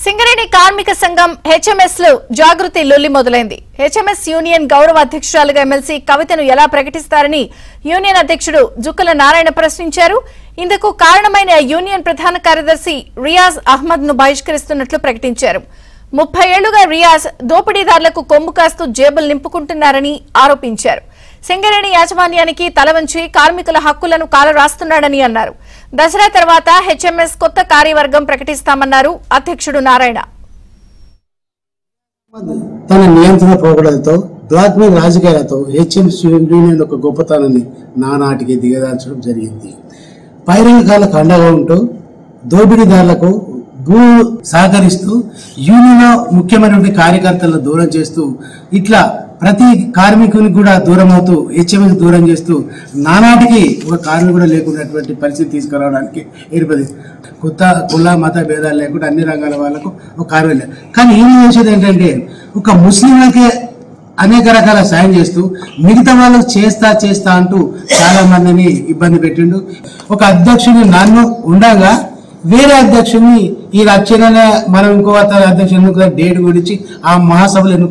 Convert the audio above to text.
సింగరేణి కార్మిక సంఘం హెచ్ఎంఎస్ లో జాగృతి లొల్లి మొదలైంది. హెచ్ఎంఎస్ యూనియన్ గౌరవ అధ్యక్షురాలుగా ఎమ్మెల్సీ కవితను ఎలా ప్రకటిస్తారని యూనియన్ అధ్యక్షుడు జుక్కల నారాయణ ప్రశ్నించారు. ఇందుకు కారణమైన యూనియన్ ప్రధాన కార్యదర్శి రియాజ్ అహ్మద్ ను బహిష్కరిస్తున్నట్లు ప్రకటించారు. 30 ఏళ్లుగా రియాజ్ దోపిడీదారులకు కొమ్ము కాస్తూ జేబులు నింపుకుంటున్నారని ఆరోపించారు. సింగరేణి యాజమాన్యానికి తలవంచి కార్మికుల హక్కులను కాలరాస్తున్నాడని అన్నారు. దసరా తర్వాత హెచ్ఎంఎస్ కొత్త కార్యవర్గం ప్రకటిస్తామన్నారు అధ్యక్షుడు నారాయణ. తన నియంత్రణ పోకడలతో బ్లాక్మెయిల్ రాజకీయాలతో హెచ్ఎంఎస్ యూనియన్ ఒక గొప్పతనాన్ని నానాటికి దిగదార్చడం జరిగింది. పైరంగాలకు అండగా ఉంటూ దోపిడీదారులకు భూ సహకరిస్తూ యూనియన్ ముఖ్యమైనటువంటి కార్యకర్తలను దూరం చేస్తూ ఇట్లా ప్రతి కార్మికునికి కూడా దూరం అవుతూ హెచ్ఎంఎస్ దూరం చేస్తూ నానాటికి ఒక కార్మికుడు కూడా లేకున్నటువంటి పరిస్థితి తీసుకురావడానికి ఏర్పడింది. కొత్త కుల మత భేదాలు లేకుండా అన్ని రంగాల వాళ్ళకు ఒక కార్మికులు. కానీ ఏం చేసేది ఏంటంటే ఒక ముస్లింలకే అనేక రకాల సాయం చేస్తూ మిగతా వాళ్ళకు చేస్తా అంటూ చాలా మందిని ఇబ్బంది పెట్టిండు. ఒక అధ్యక్షుని నన్ను ఉండగా వేరే అధ్యక్షుడిని ఈ రక్షణ మనం ఇంకో అధ్యక్షుడు డేట్ గురించి ఆ మహాసభలు